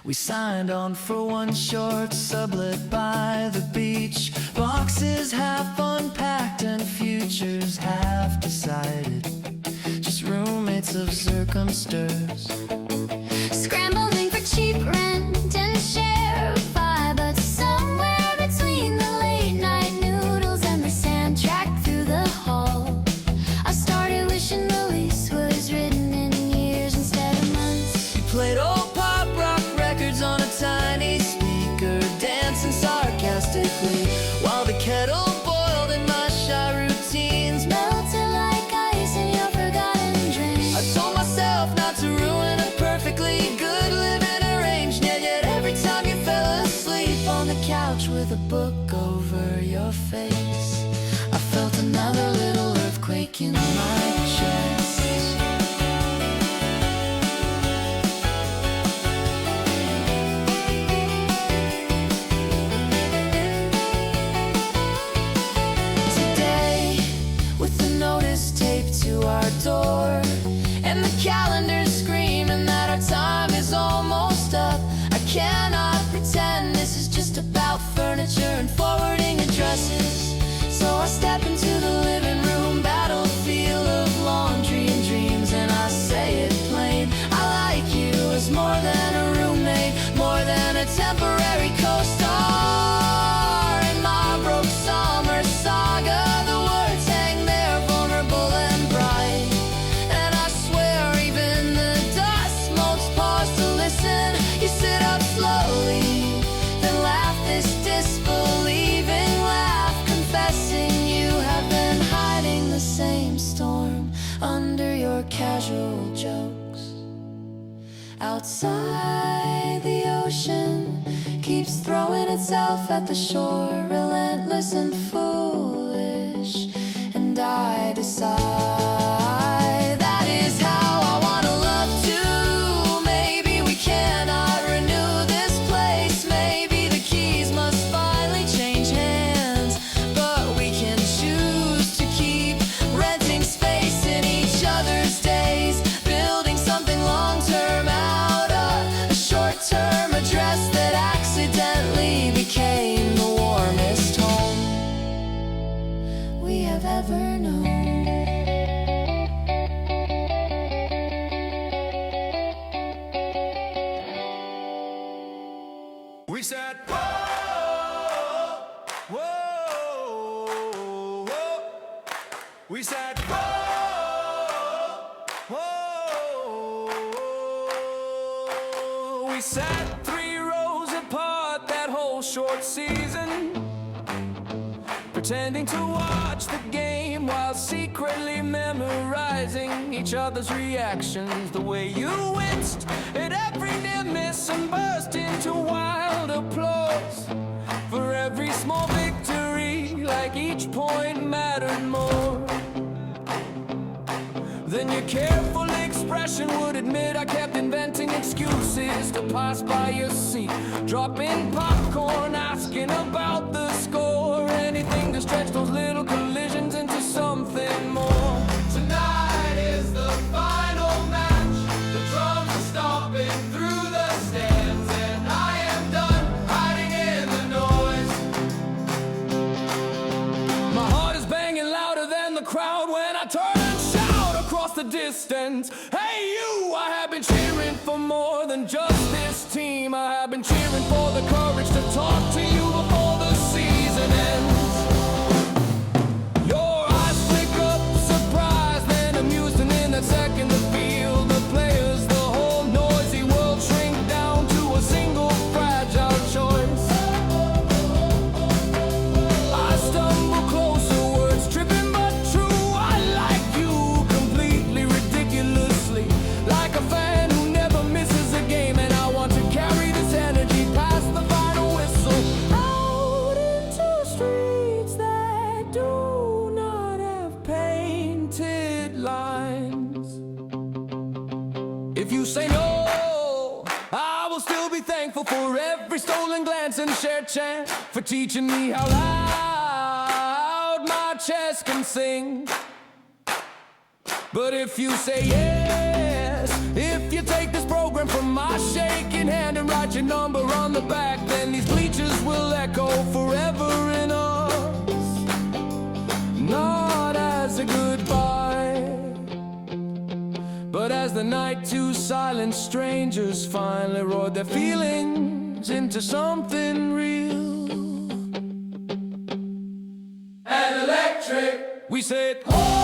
We signed on for one short sublet by the beach. Boxes half unpacked and futures half decided. Just roommates of circumstance. Scrambling for cheap rent and share fi, but somewhere between the late night noodles and the sand track through the hall, I started wishing the lease was written in years instead of months. We played old pop rock records on a tiny speaker, dancing sarcastically while the kettle boiled and my shy routines Melted like ice in your forgotten dreams. I told myself not to ruin a perfectly good living arranged, yet every time you fell asleep on the couch with a book over your face, I felt another little earthquake in my chest. Today, with the notice taped to our door and the calendar screaming that our time is almost up, I cannot pretend this is just about furniture and forwarding addresses. So I step into the living room battlefield of laundry and dreams, and I say it plain: I like you as more than a roommate, more than a temporary co-star. In my broke summer saga, the words hang there vulnerable and bright, and I swear even the dust motes pause to listen. You sit up slowly, then laugh this disbelieving laugh, confessing you have been hiding the same storm under your casual jokes. Outside, the ocean keeps throwing itself at the shore, relentless and foolish, and I decide that is how I want to love too. Maybe we cannot renew this place, maybe the keys must finally change hands, but we can choose to keep renting space in each other's days, building something long-term out of a short-term address that accidentally became the warmest home we have ever known. We said, whoa, whoa, whoa. We said, whoa, whoa. We sat 3 rows apart that whole short season, pretending to watch the game while secretly memorizing each other's reactions. The way you winced at every near miss and burst into wild applause for every small victory, like each point mattered more than your careful expression would admit. I kept inventing excuses to pass by your seat, dropping popcorn, asking about the score, anything to stretch those little collisions into something more. Tonight is the final match, the drums are stomping through the stands, and I am done hiding in the noise. My heart is banging louder than the crowd when I turn and shout across the distance, hey you! I have been cheering for more than just this team. I have been cheering for the courage to talk to you before the season ends. Your eyes flick up, surprised, then amused, and in that second the field, the players, the whole noisy world shrink down to a single fragile choice. I stumble closer, words tripping but true. I like you completely, ridiculously, like a fan who never misses a game, and I want to carry this energy past the final whistle, out into streets that do not have painted lines. If you say no, I will still be thankful for every stolen glance and shared chant, for teaching me how loud my chest can sing. But if you say yes, if you take this program from my shaking hand and write write your number on the back, then these bleachers will echo forever in us, not as a goodbye, but as the night two silent strangers finally roared their feelings into something real and electric. We said, oh.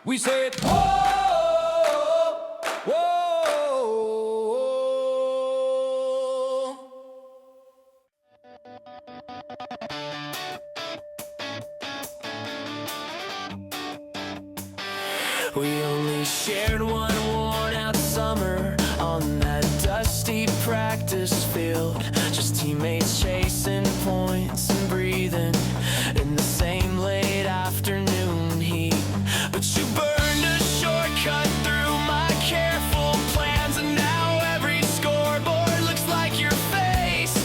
We said, whoa, whoa. We only shared one worn-out summer on that dusty practice field, just teammates chasing points and breathing in the same late afternoon heat. But you burned a shortcut through my careful plans, and now every scoreboard looks like your face.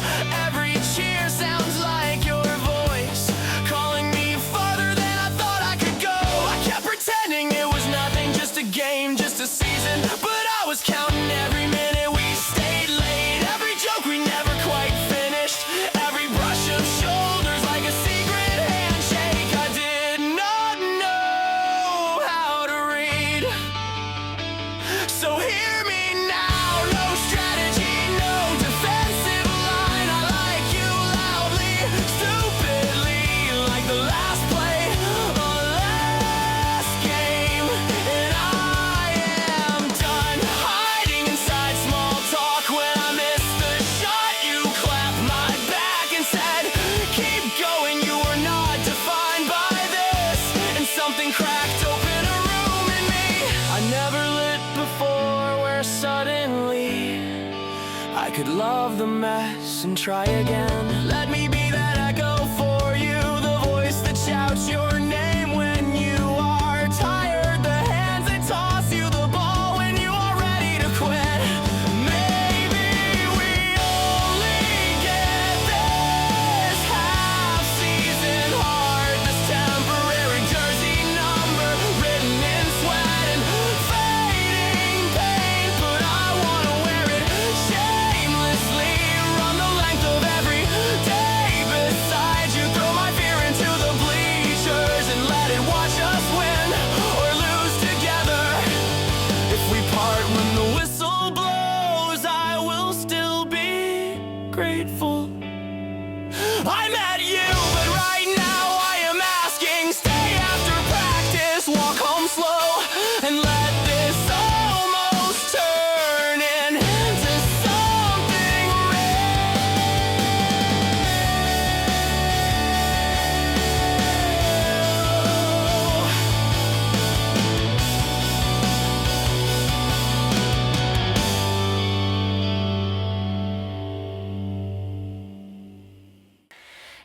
Every cheer sounds like your voice, calling me farther than I thought I could go. I kept pretending it was nothing, just a game, just a season, but I was counting every minute we stayed late, every joke we never quite finished, every brush of shoulders like a secret handshake I did not know how to read. So hear me now, no strategy, no defensive line. I like you loudly, stupidly, like the last play on last game. And I am done hiding inside small talk. When I missed the shot, you clapped my back and said, keep going, you are not defined by this. And something cracked open a room in me I never lit before, where suddenly I could love the mess and try again. Let me be that echo for you, the voice that shouts your name when you are tired, the hands that toss you the ball when you are ready to quit. Maybe we only get this half season heart, this temporary jersey number written in sweat and fading pain, but I wanna wear it shamelessly, run the length of every day beside you, throw my fear into the bleachers and let it watch us win or lose together. If we part when the whistle blows, I will still be grateful I met you, but right now I am asking, stay after practice, walk home slow, and let this almost turn into something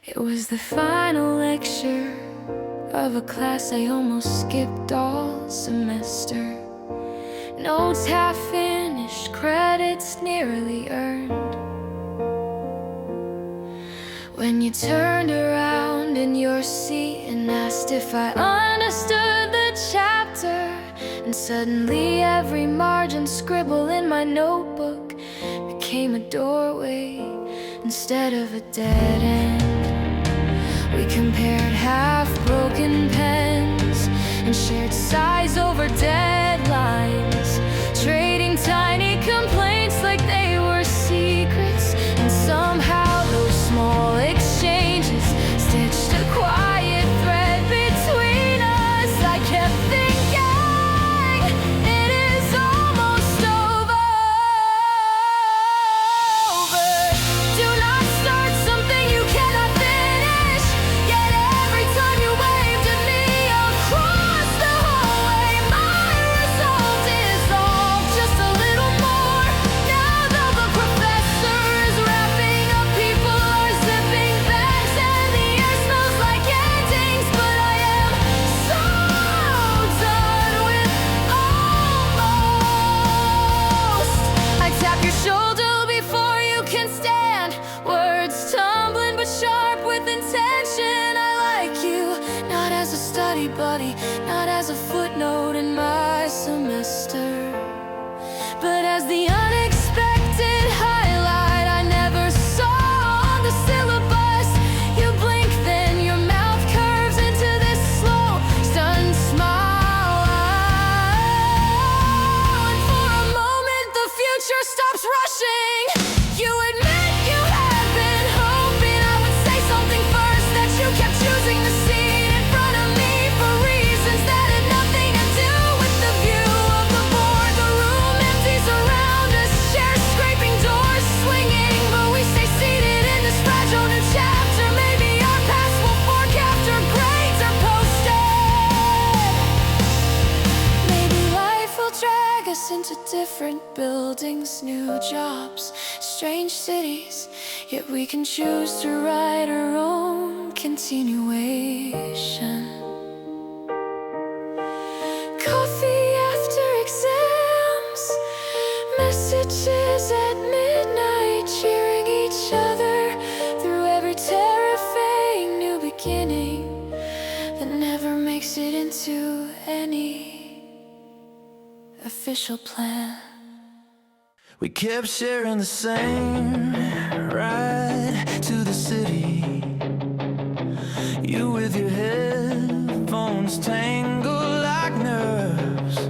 It was the final lecture of a class I almost skipped all semester. Notes half finished, credits nearly earned. When you turned around in your seat and asked if I understood the chapter, and suddenly every margin scribble in my notebook became a doorway instead of a dead end. We compared half-broken pens and shared sighs over deadlines, trading tiny complaints like they were secrets. And somehow those small exchanges stitched a quiet thread between us. I kept thinking, it is almost over. Do not start something you cannot finish. Yet every time you waved at me across the hallway, my was the unexpected highlight I never saw on the syllabus. You blink, then your mouth curves into this slow, stunned smile. And for a moment, the future stops rushing. You admit you had been hoping I would say something first, that you kept choosing the seat in front of me for reasons that had nothing to do with the view of the board. The room empties around us, chairs scraping, doors swinging, but we stay seated in this fragile new chapter. Maybe our past will fork after grades are posted. Maybe life will drag us into different buildings, new jobs, strange cities, yet we can choose to write our own continuation. Coffee after exams, messages at midnight, cheering each other through every terrifying new beginning that never makes it into any official plan. We kept sharing the same ride to the city. You with your headphones tangled like nerves.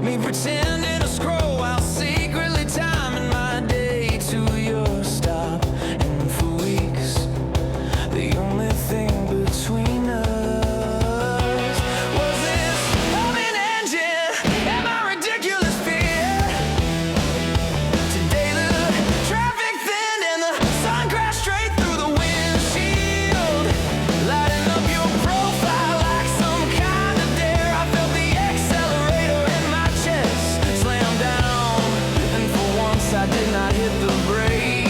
Me pretending to scroll while secretly timing my day to your stop. And for weeks, the only thing between us was this humming engine and my ridiculous fear. Today the traffic thinned and the sun crashed straight through the windshield, lighting up your profile like some kind of dare. I felt the accelerator in my chest slam down, and for once I did not hit the brakes.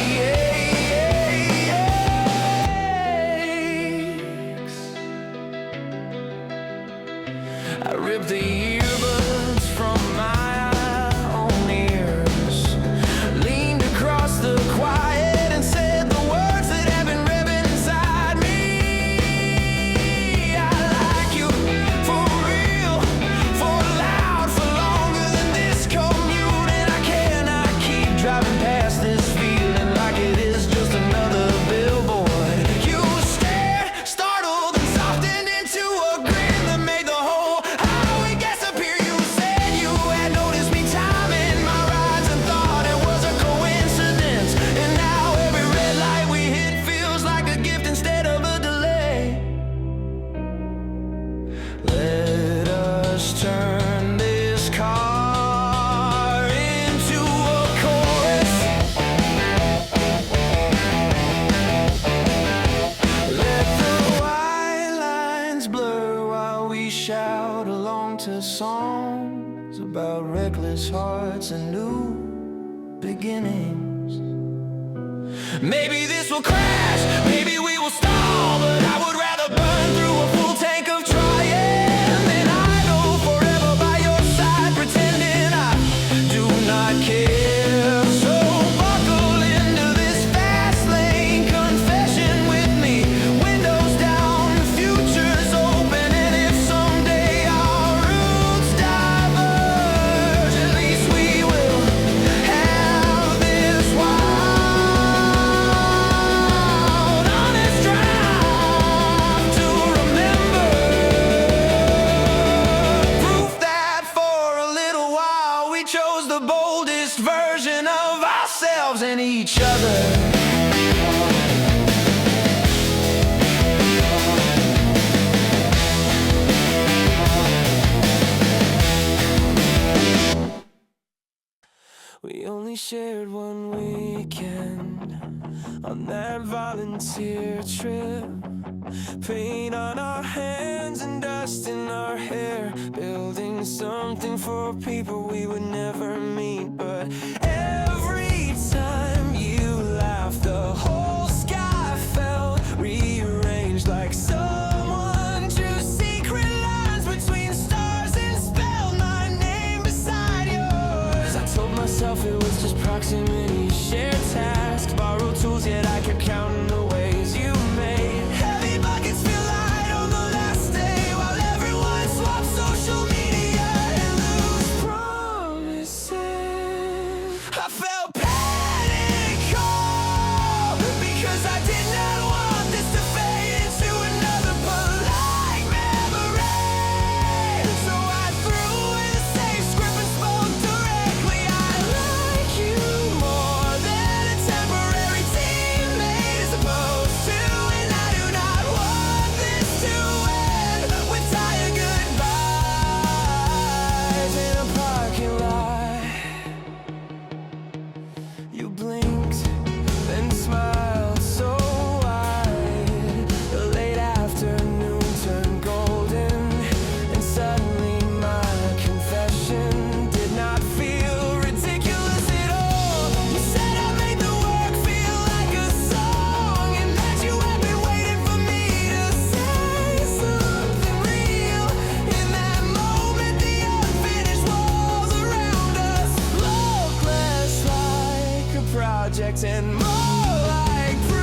I ripped the earbuds from my own ears, leaned across the quiet and said the words that have been ripping inside me. I like you for real, for loud, for longer than this commute, and I cannot keep driving past this feeling like it is just another billboard. You stared, startled, and softened into a grin that made the whole highway disappear. You said you had noticed me timing my rides and thought it was a coincidence. And now every red light we hit feels like a gift instead of a delay. Let us turn this car into a chorus. Let the white lines blur while we shout along to songs about reckless hearts and new beginnings. Maybe this will crash, maybe we will stall, but I would rather burn through a full tank of trying than idle forever by your side, pretending I do not care. So buckle into this fast lane confession with me. Windows down, the future's open, and if someday our routes diverge, at least we will have this wild, honest drive to remember. Proof that for a little while we chose the boldest version of ourselves and each other. We only shared one weekend on that volunteer trip. Paint on our hands and dust in our hair, building something for people we would never meet. But every time you laughed, the whole sky felt rearranged, like someone drew secret lines between stars and spelled my name beside yours. I told myself it was just proximity, shared tasks, borrowed tools, yet I kept counting the ways you made heavy buckets feel light on the last day, while everyone swapped social media and loose promises. projects and more like proof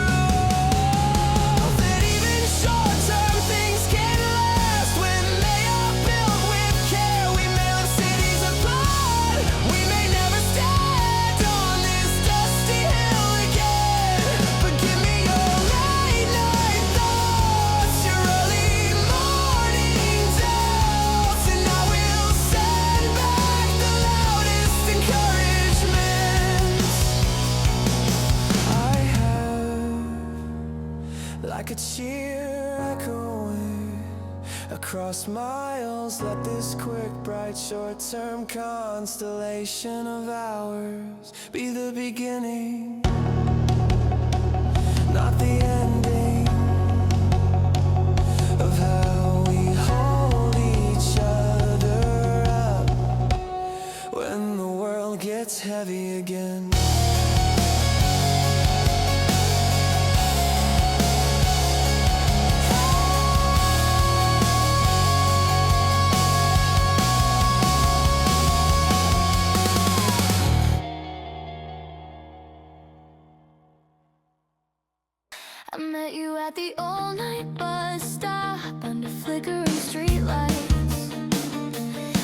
that even short-term things can last when they are built with care. We may live cities apart, we may never stand on this dusty hill again, but give me your late night thoughts, your early morning doubts, and I will send back the loudest encouragement I have, like a cheer echoing across miles. Let this quick, bright, short-term constellation of ours be the beginning, not the ending, of how we hold each other up when the world gets heavy again. I met you at the all-night bus stop under flickering streetlights,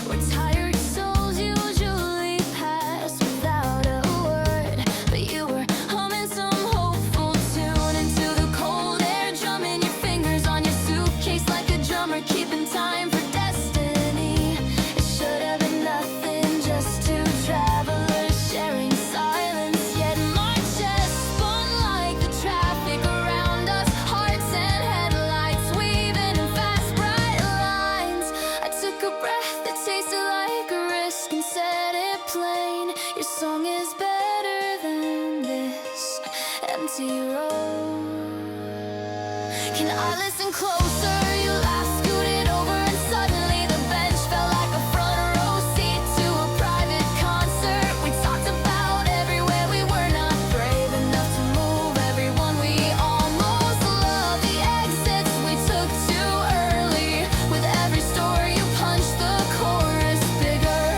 where tired souls usually pass without a word. But you were humming some hopeful tune into the cold air, drumming your fingers on your suitcase like a drummer, keeping time for destiny. It should have been nothing, just two travelers sharing silence. Yet my chest spun like the traffic around us, hearts and headlights weaving in fast bright lines. I took a breath that tasted like a risk and said it plain: your song is better than this empty road. Can I listen closer? You laughed, scooted over, and suddenly the bench felt like a front row seat to a private concert. We talked about everywhere we were not brave enough to move, everyone we almost loved, the exits we took too early. With every story you punched the chorus bigger,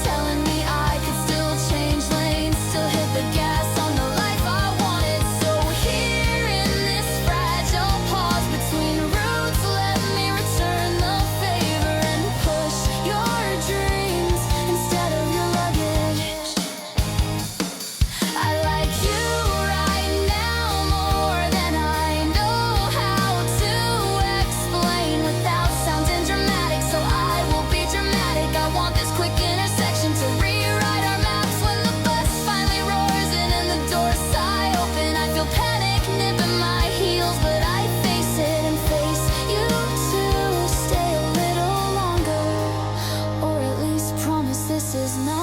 telling me I could still change lanes, still hit the gas on the life I wanted. So here in this fragile pause between routes, let me return the favor and push your dreams instead of your luggage. I like you right now more than I know how to explain without sounding dramatic, so I will be dramatic. I want this quick intersection to rewrite our maps when the bus finally roars in and the doors sigh open. I feel panic nipping my heels, but I face it and face you too. Stay a little longer, or at least promise this is not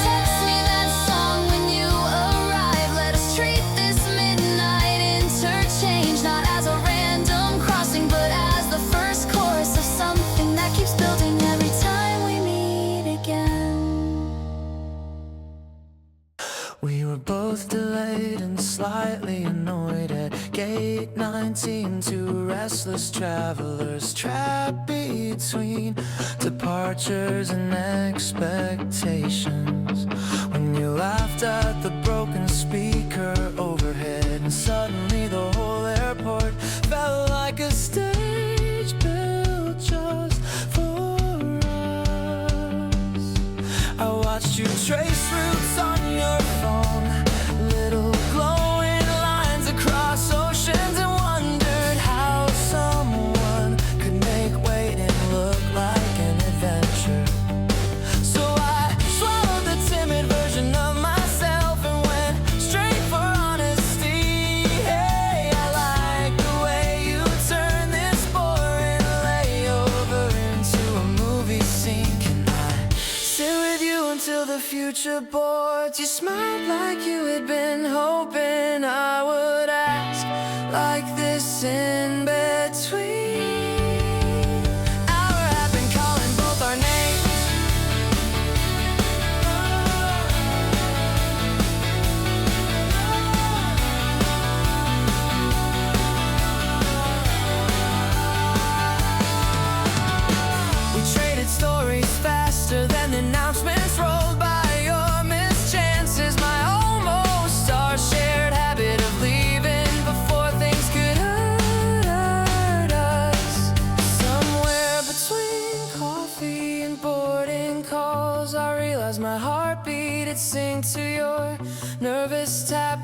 Text me that song when you arrive. Let us treat this midnight interchange not as a random crossing, but as the first course of something that keeps building every time we meet again. We were both delayed and slightly annoyed at gate 19, two restless travelers trapped between departures and expectations. When you laughed at the broken speaker overhead, and suddenly the whole airport felt like a stage built just for us. I watched you trace routes on your phone, little glowing lines across oceans, and wondered how someone could make waiting look like an adventure. So I swallowed the timid version of myself and went straight for honesty. Hey, I like the way you turn this boring layover into a movie scene. Can I sit with you until the future boards? You smiled like you had been hoping I would ask like this in between. Our app been calling both our names.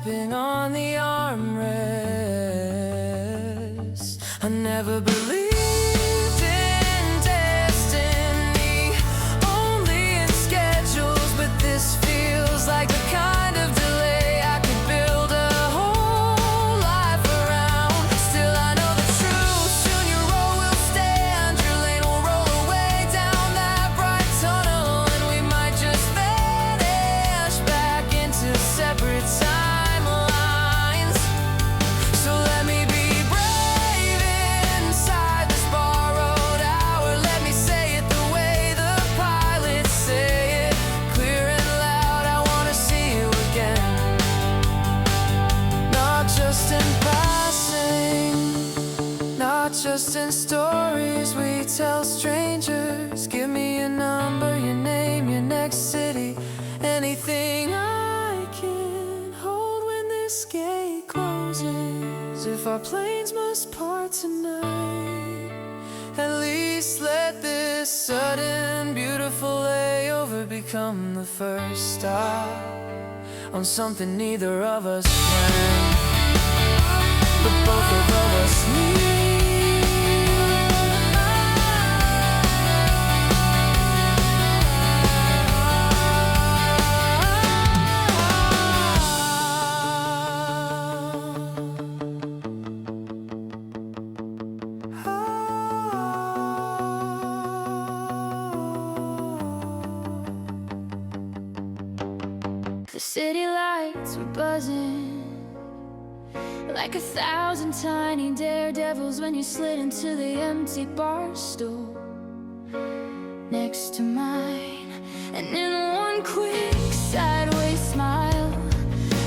tapping on the armrest. I never believed in destiny, only in schedules, but this feels like the kind of delay I could build a whole life around. Still I know the truth, soon your road will stand, your lane will roll away down that bright tunnel, and we might just vanish back into separate timelines. So let me be brave inside this borrowed hour. Let me say it the way the pilots say it, clear and loud. I wanna see you again, not just in passing, not just in stories we tell strangers. Give me your number, your name, your next city, anything I can hold when this gate closes. If our planes must part tonight, at least let this sudden beautiful layover become the first stop on something neither of us planned, but both of us need. The city lights were buzzing like 1,000 tiny daredevils when you slid into the empty bar stool next to mine. And in one quick sideways smile,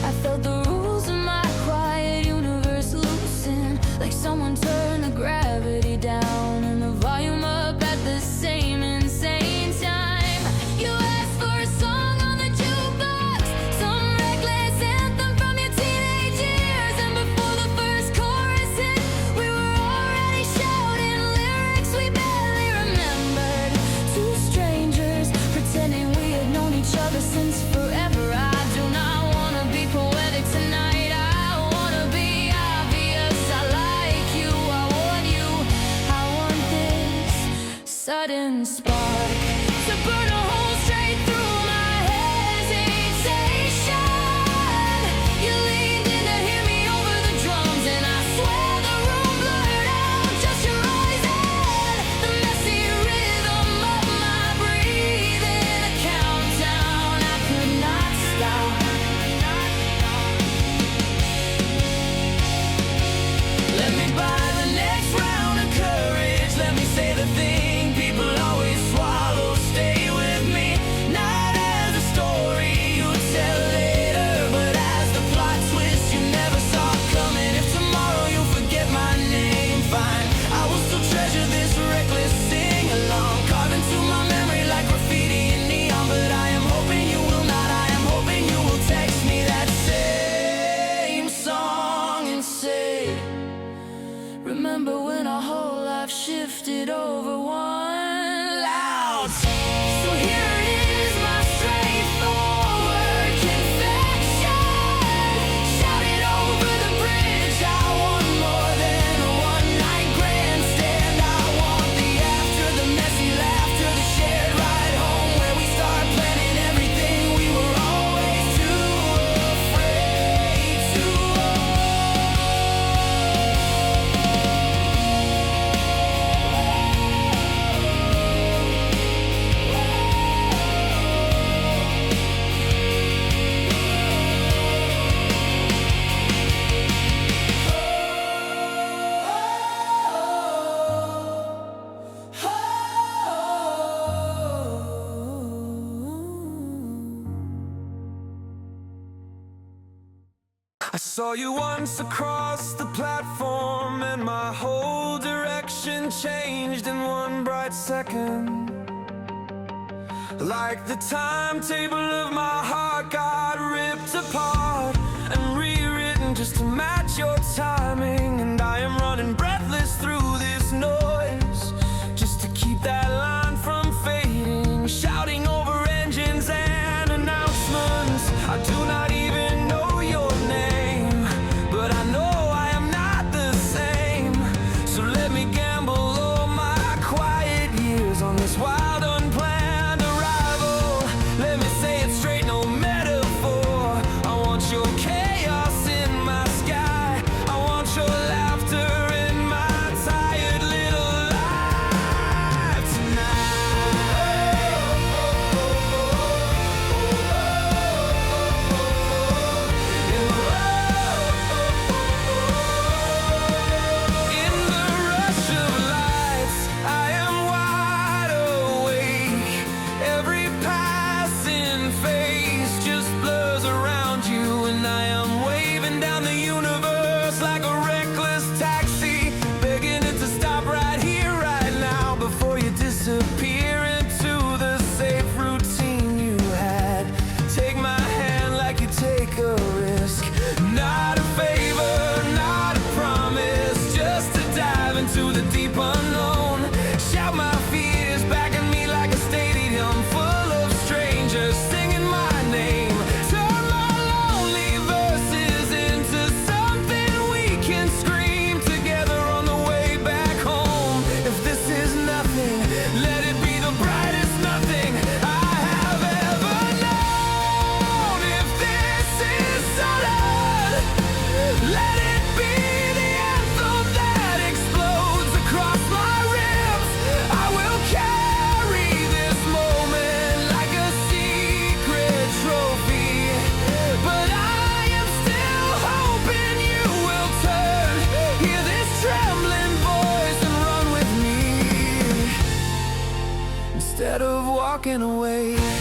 I felt the rules of my quiet universe loosen, like someone turned the gravity down and the volume up at the same insane time. You asked for a song on the jukebox, some reckless anthem from your teenage years, and before the first chorus hit, we were already shouting lyrics we barely remembered. Two strangers pretending we had known each other since forever. I do not wanna be poetic tonight, I wanna be obvious. I like you, I want you, I want this sudden spark to burn a hole straight through my hesitation. You leaned in to hear me over the drums, and I swear the room blurred out, just your eyes and the messy rhythm of my breathing. A countdown I could not stop. Let me buy the next round of courage. Let me say the thing people always swallow. Stay with me, not as a story you tell later, but as the plot twist you never saw coming. If tomorrow you forget my name, fine, I will still treasure this reckless sing-along, carved into my memory like graffiti and neon. But I am hoping you will not, I am hoping you will text me that same song and say, remember when our whole life shifted over one loud. So here it is, my straightforward confession. Shout it over the bridge. I want more than a one-night grandstand. I want the after, the messy laughter, the shared ride home where we start planning everything we were always too afraid to. I saw you once across the platform, and my whole direction changed in one bright second. Like the timetable of my heart got ripped apart and rewritten just to match your timing. And I am running breathless through this noise just to keep that line from fading, shouting over engines and announcements. I do not even know your name. walking away.